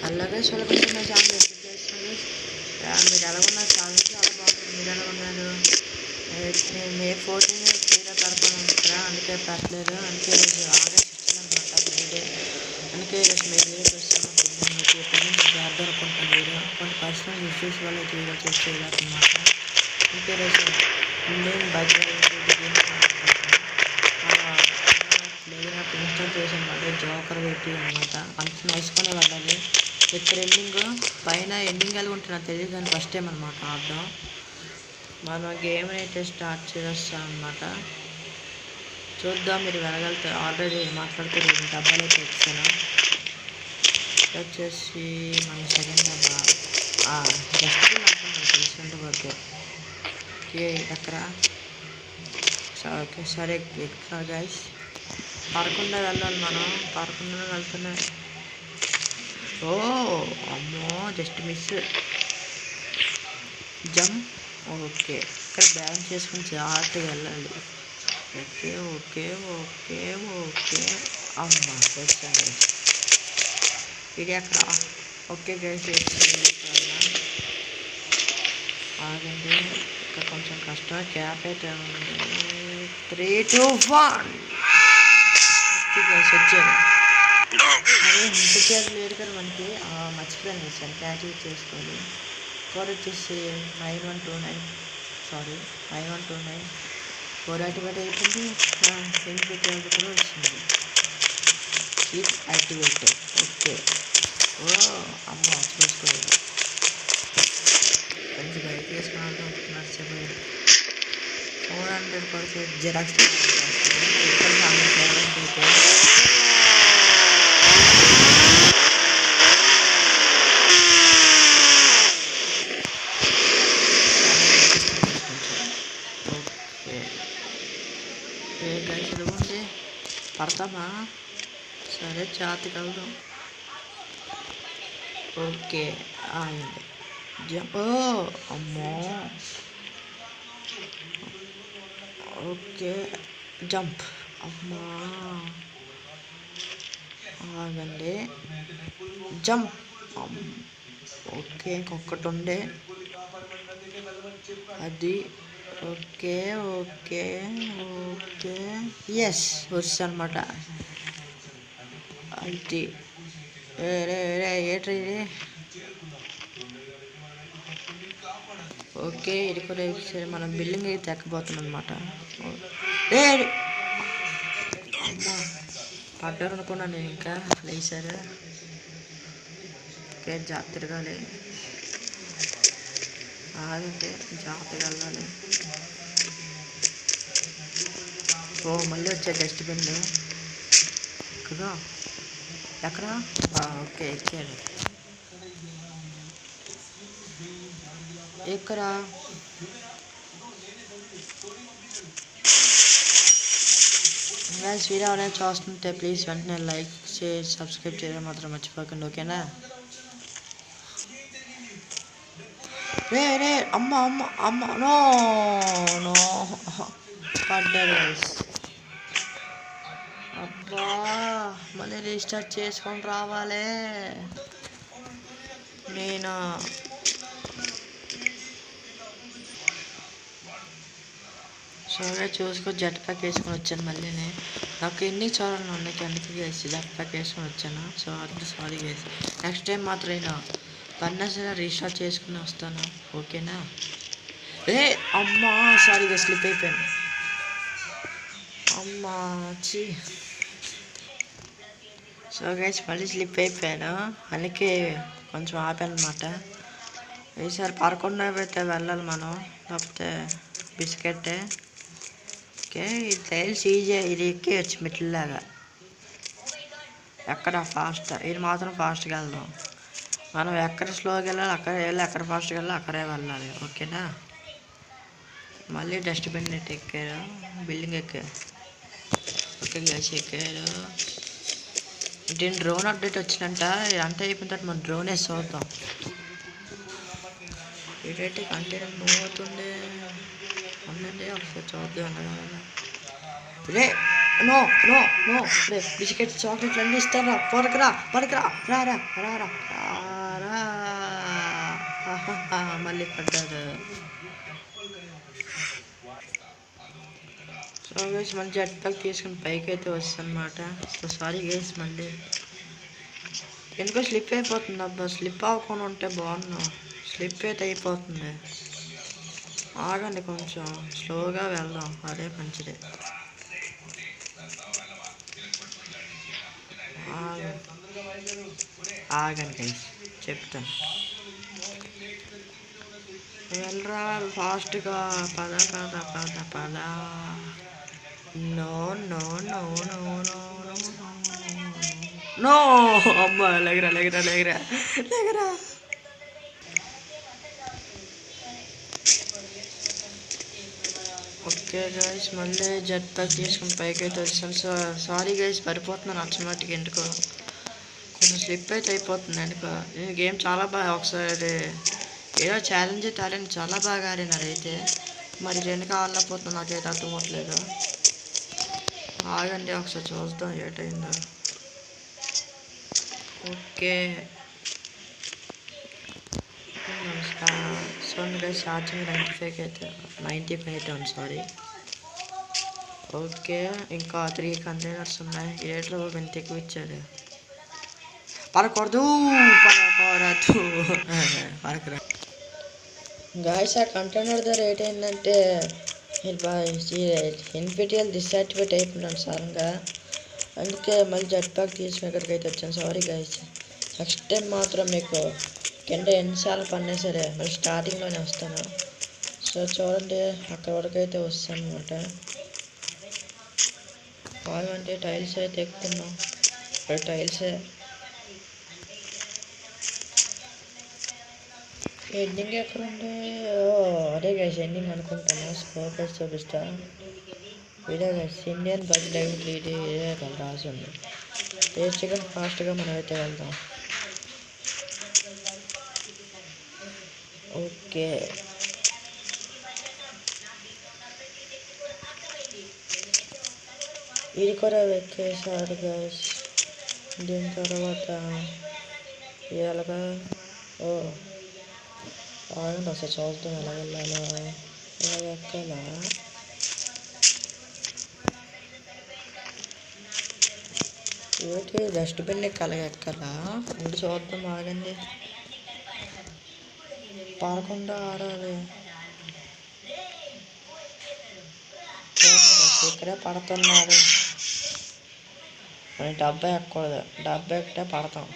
అలాగే సులభంగా నా ఛానల్ ఎప్పుడు చేస్తున్నారు. మీరు ఎలా ఉన్నారు? చాలా చాలా బాగుంటుంది. మీరు ఎలా ఉన్నారు? నేను మే 14 తీరా పెడతాను కదా, అందుకే పెట్టలేదు. అందుకే ఈరోజు ఆగస్ట్ 16 అనమాట ఫ్రైడే. అందుకే ఈరోజు మీరు వీడియో చూస్తాను. ఎప్పటి నుంచి చేద్దాం అనుకుంటాను. వీడియో కొన్ని పర్సనల్ ఇష్యూస్ వల్ల వీడియో చేయలేదన్నమాట. అందుకే ఈరోజు నేను బయట లేదు నాకు ఇన్స్టాల్ చేసాను మళ్ళీ జోకర్ పెట్టి అనమాట. అంత నేర్చుకునే వాళ్ళని ఇక్కడ ఎండింగ్ పైన ఎండింగ్ ఎలా ఉంటుంది నాకు తెలియదు, కానీ ఫస్ట్ టైం అనమాట ఆడడం. మనం గేమ్ అయితే స్టార్ట్ చేస్తాం అనమాట. చూద్దాం మీరు వెళ్ళగలితే. ఆల్రెడీ మాట్లాడుతూ డబ్బాలు అయితే వచ్చాను. వచ్చేసి మన సెకండ్ డబ్బా డస్ట్బిన్ అనుకున్నాను తెలిసినంత వరకు. ఎక్కడ ఓకే సరే ఎక్కువ గైస్. పడకుండా వెళ్ళాలి మనం. పడకుండా వెళ్తున్నాయి. ఓ అమ్మో జస్ట్ మిస్. జంప్. ఓకే ఇక్కడ బ్యాలెన్స్ చేసుకుని జాగ్రత్తగా వెళ్ళాలి. ఓకే ఓకే ఓకే ఓకే అమ్మ వచ్చాను. ఇది అక్కడ ఓకే గైస్. ఆగండి ఇక్కడ కొంచెం కష్టం. క్యాప్ అయితే 3, 2, 1 వచ్చాను. అదే ఇంటికేర్ లేదు కదా మనకి. మర్చిపోయాను వేసాను. యాక్టివేట్ చేసుకోవాలి. కోడ్ వచ్చేసి 9129 సారీ 9129. కోడ్ యాక్టివేట్ అయిపోయింది. బెనిఫిట్ కూడా వచ్చింది. Keep activated. ఓకే. ఓ అమ్మ చూసుకోలేదు. కొంచెం బయట వేసుకున్నాను. మర్చిపోయాను. 400 పడితే జిరాక్స్ అయితే ఓకే పడతామా? సరే చాతికి వెళ్దాం. ఓకే అయింది. జంప్. అమ్మో ఓకే జంప్. అమ్మా ఆగండి. జంప్. ఓకే ఇంకొకటి ఉండే అది. ఓకే ఓకే ఓకే ఎస్ వచ్చి అనమాట. అది ఏట్రీ ఓకే. ఇది కూడా మనం బిల్డింగ్ అయితే ఎక్కబోతున్నాం అనమాట. అమ్మా పడ్డారు అనుకున్నాను నేను. ఇంకా లేచారు. ఓకే జాగ్రత్త తిరగాలి. ఆగంటే జాగ్రత్తగా వెళ్ళాలి. ఓ మళ్ళీ వచ్చే డస్ట్బిన్ కదా. ఎక్కడ? ఓకే ఎక్కాడు. ఎక్కడ? వీడియో అనేది చూస్తుంటే ప్లీజ్ వెంటనే లైక్ షేర్ సబ్స్క్రైబ్ చేయడం మాత్రం మర్చిపోకండి. ఓకేనా? రే రే అమ్మ అమ్మ అమ్మ నో నో పడ్డారు. అబ్బా మళ్ళీ రీస్టార్ట్ చేసుకొని రావాలి నేను. సరే చూసుకో. జెట్ ప్యాక్ వేసుకొని వచ్చాను మళ్ళీ. నాకు ఎన్ని చోరలు ఉన్నాయి అందుకే వేసి జెట్ ప్యాక్ వేసుకొని వచ్చాను. సో అందరూ సారీ వేసి నెక్స్ట్ టైం మాత్రం నేను పన్నా సరే రీస్టార్ట్ చేసుకుని వస్తాను. ఓకేనా? అమ్మా సారీగా స్లిప్ అయిపోయాను. అమ్మా చీ. సో గైస్ మళ్ళీ స్లిప్ అయిపోయాను. అందుకే కొంచెం ఆపాను అనమాట. ఈసారి పడకుండా అయితే వెళ్ళాలి మనం, లేకపోతే బిస్కెట్టే. ఓకే ఇది టైల్స్ ఈజీ. ఇది ఎక్కేయచ్చు మెట్లలాగా. ఎక్కడ ఫాస్ట్ ఇది మాత్రం ఫాస్ట్గా వెళ్దాం. మనం ఎక్కడ స్లోగా వెళ్ళాలి అక్కడే వెళ్ళి, ఎక్కడ ఫాస్ట్గా వెళ్ళాలి అక్కడే వెళ్ళాలి. ఓకేనా? మళ్ళీ డస్ట్బిన్ ఎక్కారు. బిల్డింగ్ ఎక్కారు. ఓకే గైస్ ఎక్కారు. దీని డ్రోన్ అప్డేట్ వచ్చిందంట. ఇదంతా అయిపోయిన తర్వాత మనం డ్రోన్ వేసి చూద్దాం. ఇదైతే కంటైనర్ మూవ్ అవుతుండే ఉండండి. ఒకసారి చూద్దాం. రే నో నో నో రే బిస్కెట్స్ చాక్లెట్లు అన్నీ ఇస్తారా పరకరా పరకరా రారా రారా రారా మళ్ళీ పడ్డారు. సో గైస్ మళ్ళీ జెట్ ప్యాక్ తీసుకుని పైకి అయితే వస్తుందన్నమాట. సో సారీ గైస్ మళ్ళీ ఎందుకో స్లిప్ అయిపోతుంది. అబ్బా స్లిప్ అవ్వకుండా ఉంటే బాగున్నాం. స్లిప్ అయితే అయిపోతుంది. ఆగండి కొంచెం స్లోగా వెళ్దాం, అదే మంచిది. ఆగండి గైస్ చెప్తాను. వెళ్ళరా ఫాస్ట్గా పద పద పద పద. No no no no no no అమ్మ లేగరా లేగరా లేగరా లేగరా. ఓకే గైస్ మళ్ళీ జెట్ ప్యాక్ తీసుకుని పైకి అయితే వచ్చాను. సారీ గైస్ పడిపోతున్నాను అచ్చమాటికి. ఎందుకో కొంచెం స్లిప్ అయితే అయిపోతుంది. ఎందుకో నేను గేమ్ చాలా బాగా ఒకసారి ఏదో ఛాలెంజ్ టాలెంట్ చాలా బాగా ఆడినారు అయితే. మరి రెండు కావాలపోతుంది నాకైతే అర్థం అవ్వట్లేదు. ఆగండి ఒకసారి చూద్దాం ఏటైందో. ఓకే నమస్కారం. సో గైస్ ఛార్జింగ్ 95 అయితే 90 అయితే ఉంది సారీ. ఓకే ఇంకా 3 కంటైనర్స్ ఉన్నాయి. ఏట్లో ఎంత ఎక్కువ ఇచ్చారు. పడకూడదు పడకూడదు పడకరా గాయస్. ఆ కంటైనర్ ధర ఏంటంటే ఎన్పిటిఎల్ డిసాక్టివేట్ అయిపోయినాను సడన్గా. అందుకే మళ్ళీ జెట్ ప్యాక్ తీసుకుని ఇక్కడికి అయితే వచ్చాను. Sorry guys. నెక్స్ట్ టైం మాత్రం మీకు కింద ఎన్నిసార్లు పడినా సరే మళ్ళీ స్టార్టింగ్లోనే వస్తాను. సో చూడండి అక్కడ వరకు అయితే వస్తాను అనమాట. కావాలంటే టైల్స్ అయితే ఎక్కుతున్నాం. ఇక్కడ టైల్సే ఎండింగ్ ఎక్కడుంది. అదే గైస్ ఎండింగ్ అనుకుంటాను. స్కోప్ అయితే చూపిస్తా. ఇదే గైస్ ఇండియన్ బగ్ లైవ్ ఇది ఇదే రాసి ఉంది. టేస్ట్గా ఫాస్ట్గా మనం అయితే వెళ్దాం. ఓకే ఇది కూడా ఎక్కేసాడు గైస్. దీని తర్వాత ఎలాగా ఆగండి ఒకసారి చూద్దాం ఎలా వెళ్ళాలా ఎలా ఎక్కాలా. ఏంటి డస్ట్బిన్ అలాగే ఎక్కాలా ఉండి చూద్దాం. ఆగండి పారకుండా ఆడాలి. ఇక్కడే పడుతున్నాడు. డబ్బా ఎక్కకూడదు. డబ్బా ఎక్కితే పడతాం.